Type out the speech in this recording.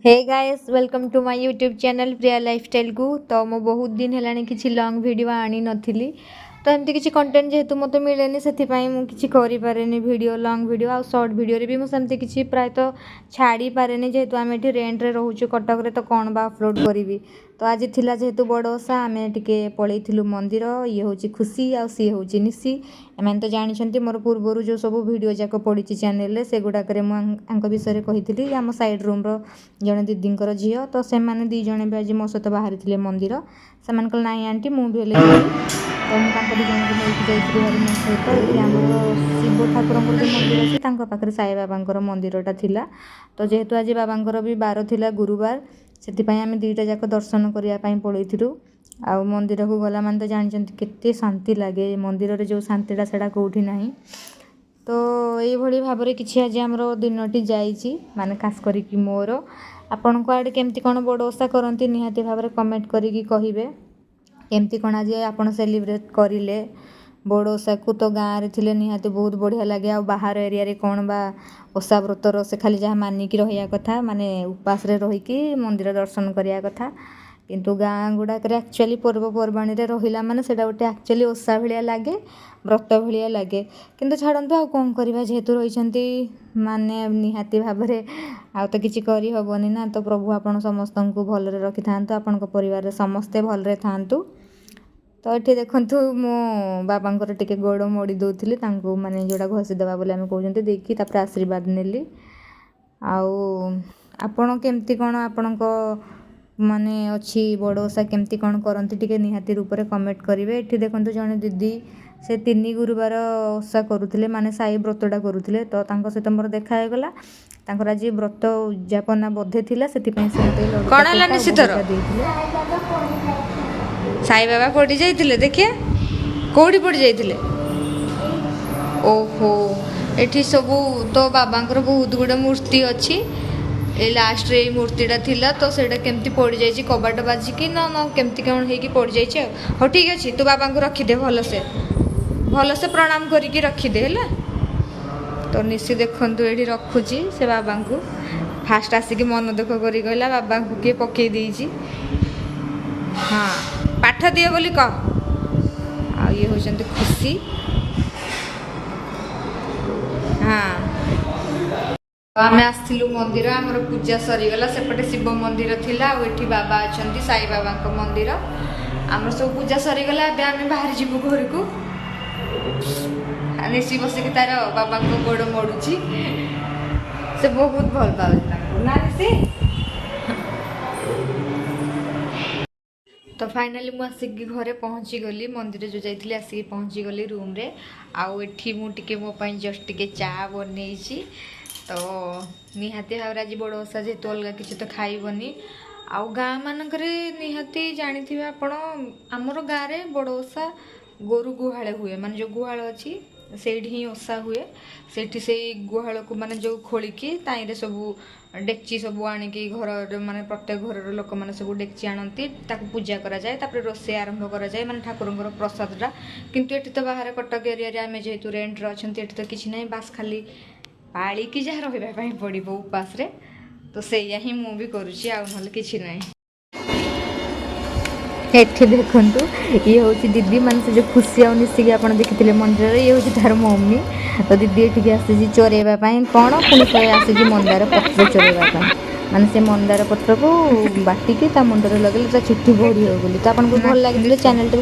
Hey guys welcome to my YouTube channel Priya lifestyle को। तो मु बहुत दिन है किसी लॉन्ग वीडियो आनी नथिली तो एमती किसी कंटेंट जेहेतु मत मिले से मुझे करें वीडियो लॉन्ग वीडियो आ शॉर्ट वीडियो भी मुझे किसी प्रायतः छाड़ी पारे जेहेतु आम ये रेन्ट रे रोचु कटक तो कौन बा अपलोड करी। तो आज थिला जेहेतु बड़ ओषा आम टे पलैलु मंदिर ये हूँ खुशी आ सी हूँ निशी एम तो जानते मोर पूर्वर जो सब वीडियो जाक पड़ी चैनल से गुड़ाक विषय कही आम साइड रूम जड़े दीदी झी तो से दीज भी आज मो सहित बाहरी मंदिर से नाई आंटी मुझे तो मुझे दी जन को लेकिन जाइए मो सहित ये आम शिव ठाकुर जो मंदिर अच्छे पाखे साई बाबा मंदिरटा थिला। तो जेहेतु आज बाबा भी बार थिला गुरुवार से आम दीटा जाक दर्शन करने पलैलु आ मंदिर को गला मान तो जानते केते शांति लगे मंदिर रे जो शांतिटा सेटा कौटी ना। तो ये भाव में किसी आज आम दिनटी जाइए माने खास करी मोर आपण को आड़े केमती कौन बड़ ओषा करती निहाती भाव में कमेंट करी कहे केमती कौन आज आप सेलिब्रेट करें बड़ ओषा को। तो गाँव में थे निहाती बहुत बढ़िया लगे आ बाहर एरिया रे कौन बा ओषा व्रतर से खाली जहाँ मानिकी रहा कथा माने उपास रहीकि मंदिर दर्शन करने कथा किंतु गाँ गुड़ाक एक्चुअली पर्वपर्वाणी रहा माने सेटा गोटे एक्चुअली ओषा भाया लगे व्रत भाया लगे किंतु छाड़ू आ कौन करवा जेहेतु रही माने निहाती भाव में आ तो किसी करहबनी ना। तो प्रभु आपण समस्त को भलरे रखि था आपण परिवार समस्ते भलरे थांतु। तो ये देखूँ मो बाबा टे गोड़ मोड़ी दूसरी माने जोड़ा घसी देवा बोले आम कहते देखी तापर आशीर्वाद नेली आपण केमती कौन आपण माने अच्छी बड़ ओषा केमती कौन करती टे निहाती रूप में कमेंट करेंगे। ये देखो जड़े दीदी से 3 गुरुवार ओषा करुले माने साई व्रतटा करुले तो सहित मोर देखागला आज व्रत उद्यापना बोधे थिला से साई बाबा कोठी जाइथिले देखिए कोठी पड़ जाइथिले ओहो एठी सबू तो बाबांकर बहुत गुड़े मूर्ति अच्छी ए लास्ट रे मूर्तिटा थिला तो सेटा केमती पड़ जाइछि कबाट बाजिकी ना ना केमती कौन होइकी पड़ जाइछि। हो ठीक अछि तू बाबा को रखी दे भल से प्रणाम करिकी रखी दे हैला। तो निशी देखंतु एठी रखुची से बाबा को फास्ट आसिकी मन दुख करी कहला बाबा को के पकई देइछि हाँ पाठ दिए बोली कह आ ये होचंती खुशी हाँ। आम आसलु मंदिर आमर पूजा सरीगला सेपटे शिव मंदिर थिला आ एठी बाबा अच्छा साई बाबा मंदिर आम सब पूजा सरीगला आम बाहर जीवु घर को निशी बसिक तार बाबा को गोड़ मोड़ुची से बहुत भल पाऊँ ना निशी। तो फाइनाली मुझे आसिक घरे पहुँची गली मंदिर जो जाइए आसिक पहुँची गली रूम रे आउ एठी मु टिके मो पई जस्ट टिके चा बनई तो निहाती भाव आज बड़ ओषा जेहेतु अलग किसी तो खाइबनी आउ गाँ मानक निहाती जानी आपण आमर गाँव में बड़ ओषा गोरु गुहाले हुए माने जो गुहाल अच्छी से ही ओषा हुए से गुहाल को माने जो खोलिकी ताईरे सबू डेक्ची सबू आणिकी घर माने प्रत्येक घर लोक मैंने सब डेक्ची आणती पूजा करा जाए तापर रोषे आरंभ करा जाए माने ठाकुर प्रसादटा किंतु एठी तो बाहर कटक एरिया आम जेहेतु रेन्ट रे अच्छा एठी तो किसी ना बास खाली पाली कि जहाँ रही पड़ो उपास रे तो सैया ही मु भी करुँची आ कि ना। एठी देखंतु ये हूँ दीदी मान से जो खुशी आ निश्चिक आप देखी मंदिर ये हूँ तार मम्मी तो दीदी ये आसी चोरेवाई कौन पुणी आसी मंदार पत्र चोरेवाई माने से मंदार पत्र को बाटिकी मुंडे लगे चुट्टी बोड़ी हो बोली तो आपको भल लगे चैनल।